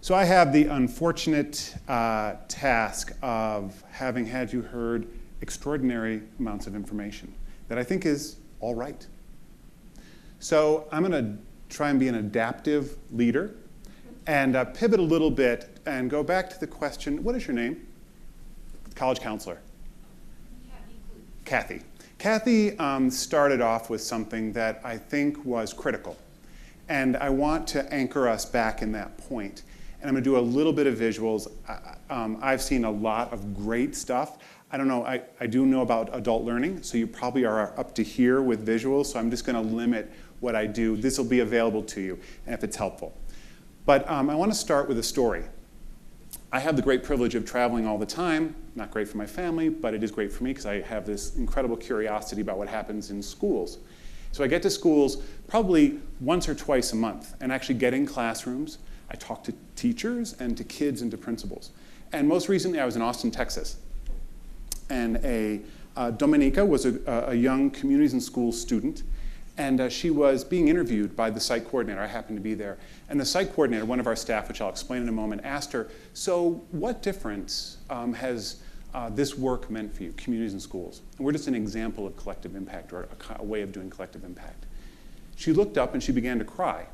So I have the unfortunate task of having had you heard extraordinary amounts of information that I think is all right. So I'm going to try and be an adaptive leader and pivot a little bit and go back to the question, what is your name? College counselor. Kathy. Kathy started off with something that I think was critical. And I want to anchor us back in that point. And I'm going to do a little bit of visuals. I've seen a lot of great stuff. I don't know, I do know about adult learning, so you probably are up to here with visuals, so I'm just going to limit what I do. This will be available to you, and if it's helpful. But I want to start with a story. I have the great privilege of traveling all the time. Not great for my family, but it is great for me because I have this incredible curiosity about what happens in schools. So I get to schools probably once or twice a month and actually get in classrooms. I talk to teachers and to kids and to principals. And most recently I was in Austin, Texas. And Dominica was a young communities and schools student. And she was being interviewed by the site coordinator. I happened to be there. And the site coordinator, one of our staff, which I'll explain in a moment, asked her, so what difference has this work meant for you, communities and schools? And we're just an example of collective impact, or a way of doing collective impact. She looked up and she began to cry.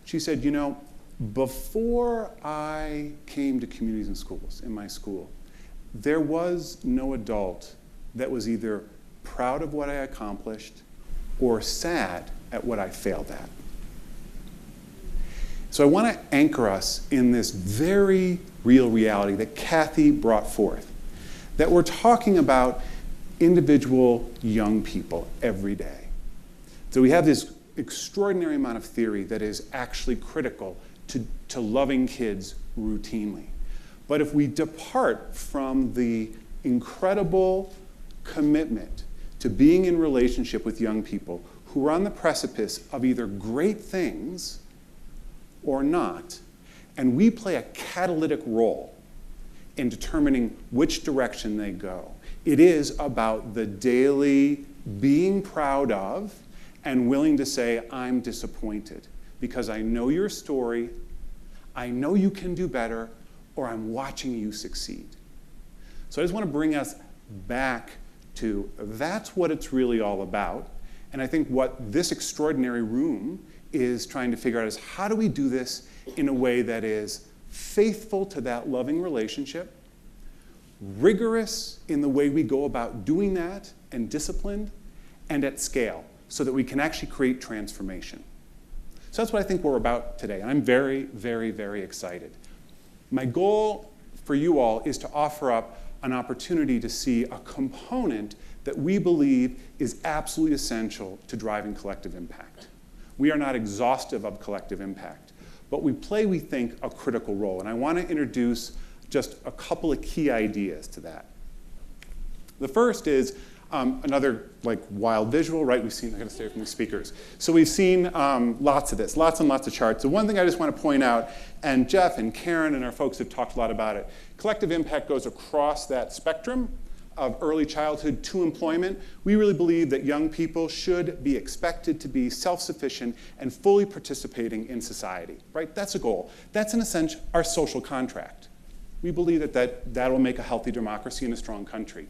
She said, you know, before I came to communities and schools, in my school, there was no adult that was either proud of what I accomplished or sad at what I failed at. So I want to anchor us in this very real reality that Kathy brought forth, that we're talking about individual young people every day. So we have this extraordinary amount of theory that is actually critical to loving kids routinely. But if we depart from the incredible commitment to being in relationship with young people who are on the precipice of either great things or not, and we play a catalytic role in determining which direction they go. It is about the daily being proud of and willing to say, I'm disappointed because I know your story, I know you can do better, or I'm watching you succeed. So I just want to bring us back to that's what it's really all about. And I think what this extraordinary room is trying to figure out is how do we do this in a way that is faithful to that loving relationship, rigorous in the way we go about doing that, and disciplined, and at scale, so that we can actually create transformation. So that's what I think we're about today. And I'm very, very, very excited. My goal for you all is to offer up an opportunity to see a component that we believe is absolutely essential to driving collective impact. We are not exhaustive of collective impact, but we play, we think, a critical role. And I want to introduce just a couple of key ideas to that. The first is another wild visual, right? We've seen, I gotta stay from the speakers. So we've seen lots of this, lots and lots of charts. The one thing I just want to point out, and Jeff and Karen and our folks have talked a lot about it, collective impact goes across that spectrum of early childhood to employment. We really believe that young people should be expected to be self-sufficient and fully participating in society, right? That's a goal. That's in a sense our social contract. We believe that will make a healthy democracy and a strong country.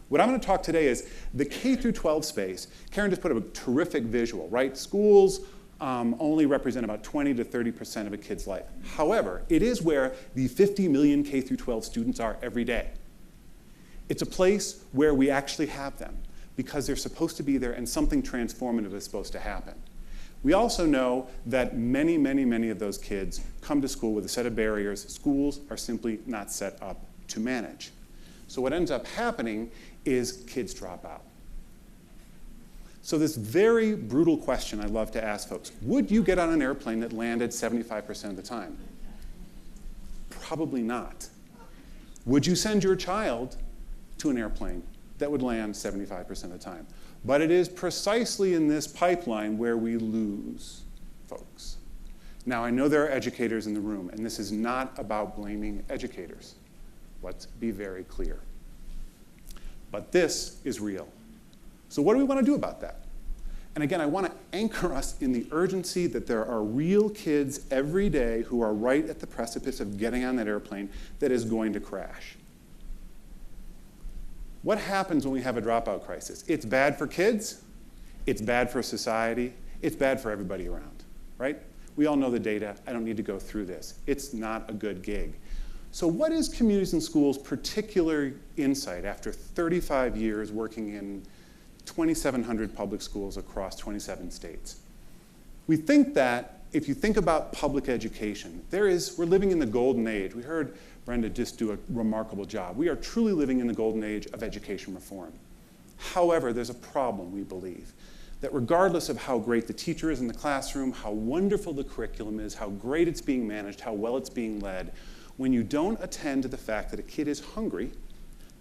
What I'm going to talk today is the K through 12 space. Karen just put up a terrific visual, right? Schools only represent about 20 to 30% of a kid's life. However, it is where the 50 million K through 12 students are every day. It's a place where we actually have them because they're supposed to be there and something transformative is supposed to happen. We also know that many, many, many of those kids come to school with a set of barriers schools are simply not set up to manage. So what ends up happening is kids drop out. So this very brutal question I love to ask folks, would you get on an airplane that landed 75% of the time? Probably not. Would you send your child to an airplane that would land 75% of the time? But it is precisely in this pipeline where we lose folks. Now, I know there are educators in the room, and this is not about blaming educators. Let's be very clear. But this is real. So what do we want to do about that? And again, I want to anchor us in the urgency that there are real kids every day who are right at the precipice of getting on that airplane that is going to crash. What happens when we have a dropout crisis? It's bad for kids, it's bad for society, it's bad for everybody around, right? We all know the data. I don't need to go through this. It's not a good gig. So what is Communities in Schools' particular insight after 35 years working in 2,700 public schools across 27 states? We think that if you think about public education, we're living in the golden age. We heard Brenda just do a remarkable job. We are truly living in the golden age of education reform. However, there's a problem, we believe, that regardless of how great the teacher is in the classroom, how wonderful the curriculum is, how great it's being managed, how well it's being led, when you don't attend to the fact that a kid is hungry,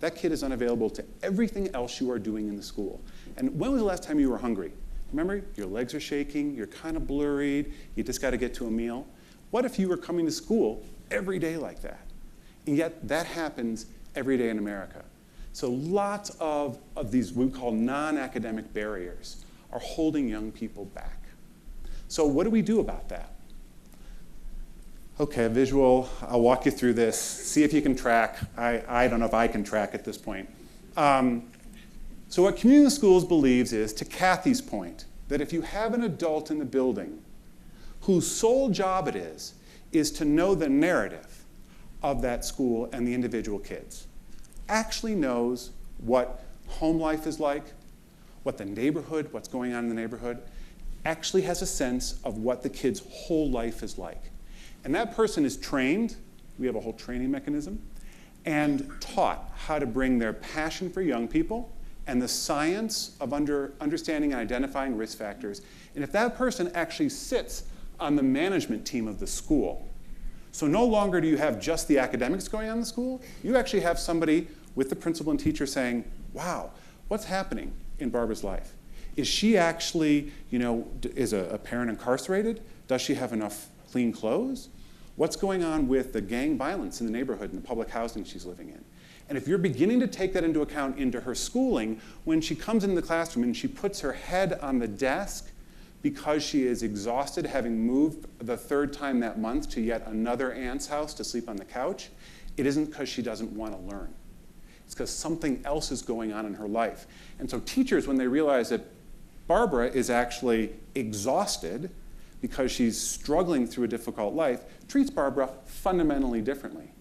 that kid is unavailable to everything else you are doing in the school. And when was the last time you were hungry? Remember, your legs are shaking, you're kind of blurried, you just got to get to a meal. What if you were coming to school every day like that? And yet that happens every day in America. So lots of these what we call non-academic barriers are holding young people back. So what do we do about that? Okay, visual, I'll walk you through this, see if you can track. I don't know if I can track at this point. So what Community Schools believes is, to Kathy's point, that if you have an adult in the building whose sole job it is to know the narrative of that school and the individual kids, actually knows what home life is like, what the neighborhood, what's going on in the neighborhood, actually has a sense of what the kid's whole life is like. And that person is trained, we have a whole training mechanism, and taught how to bring their passion for young people and the science of understanding and identifying risk factors. And if that person actually sits on the management team of the school, so no longer do you have just the academics going on in the school, you actually have somebody with the principal and teacher saying, wow, what's happening in Barbara's life? Is she actually, is a parent incarcerated? Does she have enough clean clothes? What's going on with the gang violence in the neighborhood and the public housing she's living in? And if you're beginning to take that into account into her schooling, when she comes into the classroom and she puts her head on the desk because she is exhausted, having moved the third time that month to yet another aunt's house to sleep on the couch, it isn't because she doesn't want to learn. It's because something else is going on in her life. And so teachers, when they realize that Barbara is actually exhausted because she's struggling through a difficult life, treats Barbara fundamentally differently.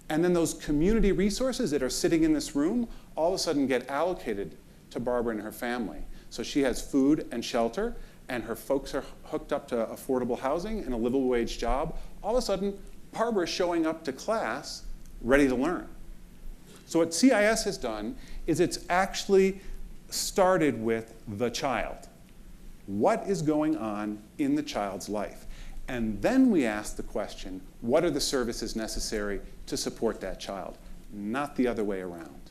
And then those community resources that are sitting in this room all of a sudden get allocated to Barbara and her family. So she has food and shelter, and her folks are hooked up to affordable housing and a livable wage job. All of a sudden, Barbara is showing up to class ready to learn. So what CIS has done is it's actually started with the child. What is going on in the child's life? And then we ask the question, what are the services necessary to support that child? Not the other way around.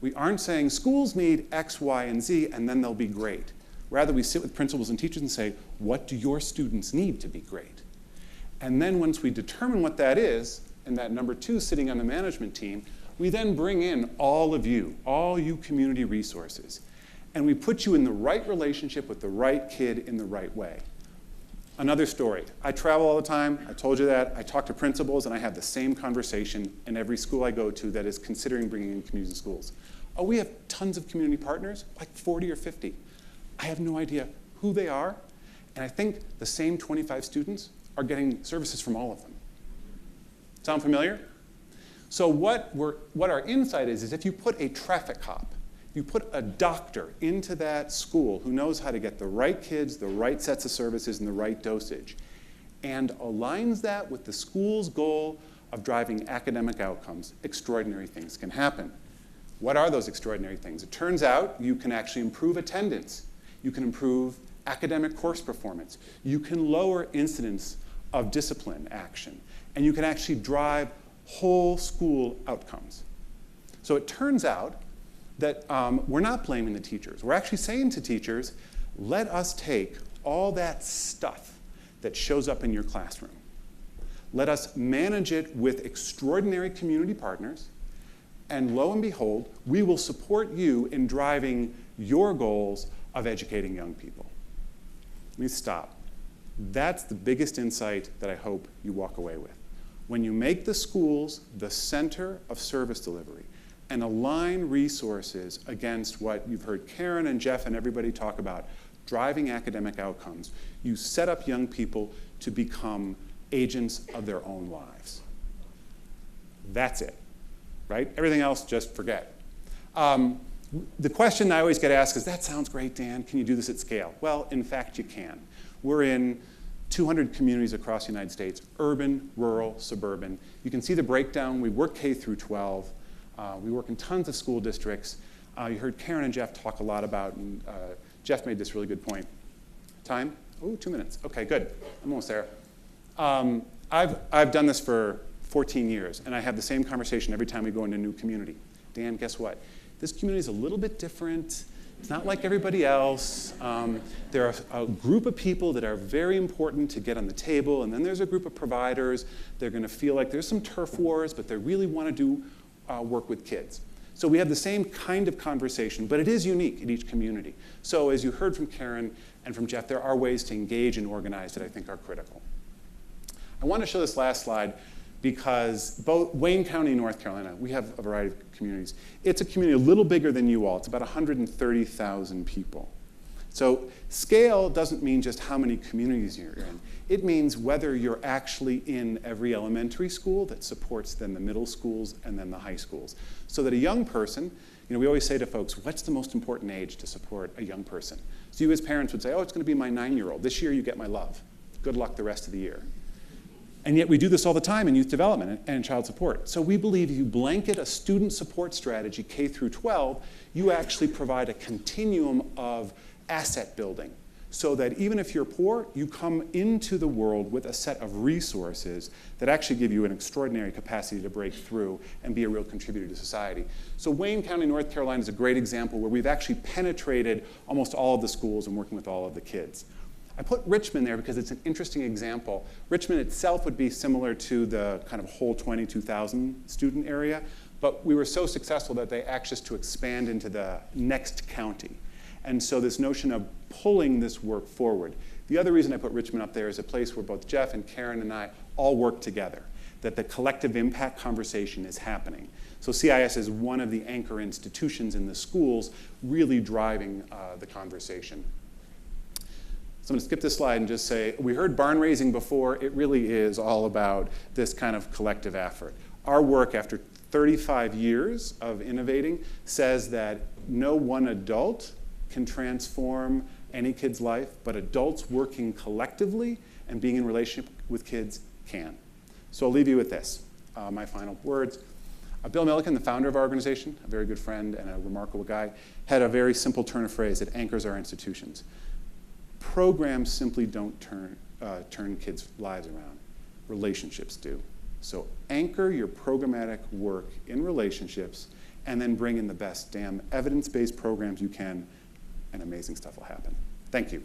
We aren't saying schools need X, Y, and Z, and then they'll be great. Rather, we sit with principals and teachers and say, what do your students need to be great? And then once we determine what that is, and that number two sitting on the management team, we then bring in all you community resources. And we put you in the right relationship with the right kid in the right way. Another story. I travel all the time. I told you that. I talk to principals, and I have the same conversation in every school I go to that is considering bringing in community schools. Oh, we have tons of community partners, like 40 or 50. I have no idea who they are, and I think the same 25 students are getting services from all of them. Sound familiar? So what our insight is if you put a traffic cop, you put a doctor into that school who knows how to get the right kids, the right sets of services, and the right dosage, and aligns that with the school's goal of driving academic outcomes, extraordinary things can happen. What are those extraordinary things? It turns out you can actually improve attendance. You can improve academic course performance. You can lower incidence of discipline action. And you can actually drive whole school outcomes. So it turns out that we're not blaming the teachers. We're actually saying to teachers, let us take all that stuff that shows up in your classroom. Let us manage it with extraordinary community partners, and lo and behold, we will support you in driving your goals of educating young people. me stop. That's the biggest insight that I hope you walk away with. When you make the schools the center of service delivery and align resources against what you've heard Karen and Jeff and everybody talk about, driving academic outcomes, you set up young people to become agents of their own lives. That's it, right? Everything else, just forget. The question I always get asked is, that sounds great, Dan. Can you do this at scale? Well, in fact, you can. We're in 200 communities across the United States, urban, rural, suburban. You can see the breakdown. We work K through 12. We work in tons of school districts. You heard Karen and Jeff talk a lot about, and Jeff made this really good point. Time? Oh, 2 minutes. Okay, good. I'm almost there. I've done this for 14 years, and I have the same conversation every time we go into a new community. Dan, guess what? This community is a little bit different. It's not like everybody else. There are a group of people that are very important to get on the table, and then there's a group of providers. They're going to feel like there's some turf wars, but they really want to do work with kids. So we have the same kind of conversation, but it is unique in each community. So as you heard from Karen and from Jeff, there are ways to engage and organize that I think are critical. I want to show this last slide because both Wayne County, North Carolina, we have a variety of communities. It's a community a little bigger than you all. It's about 130,000 people. So scale doesn't mean just how many communities you're in. It means whether you're actually in every elementary school that supports then the middle schools and then the high schools. So that a young person, we always say to folks, what's the most important age to support a young person? So you as parents would say, oh, it's going to be my 9-year-old. This year you get my love. Good luck the rest of the year. And yet we do this all the time in youth development and child support. So we believe if you blanket a student support strategy K through 12, you actually provide a continuum of asset building so that even if you're poor, you come into the world with a set of resources that actually give you an extraordinary capacity to break through and be a real contributor to society. So Wayne County, North Carolina is a great example where we've actually penetrated almost all of the schools and working with all of the kids. I put Richmond there because it's an interesting example. Richmond itself would be similar to the kind of whole 22,000 student area, but we were so successful that they asked us to expand into the next county. And so this notion of pulling this work forward. The other reason I put Richmond up there is a place where both Jeff and Karen and I all work together, that the collective impact conversation is happening. So CIS is one of the anchor institutions in the schools really driving the conversation. So I'm going to skip this slide and just say, we heard barn raising before. It really is all about this kind of collective effort. Our work after 35 years of innovating says that no one adult can transform any kid's life, but adults working collectively and being in relationship with kids can. So I'll leave you with this, my final words. Bill Milliken, the founder of our organization, a very good friend and a remarkable guy, had a very simple turn of phrase that anchors our institutions. Programs simply don't turn kids' lives around. Relationships do. So anchor your programmatic work in relationships and then bring in the best damn evidence-based programs you can, and amazing stuff will happen. Thank you.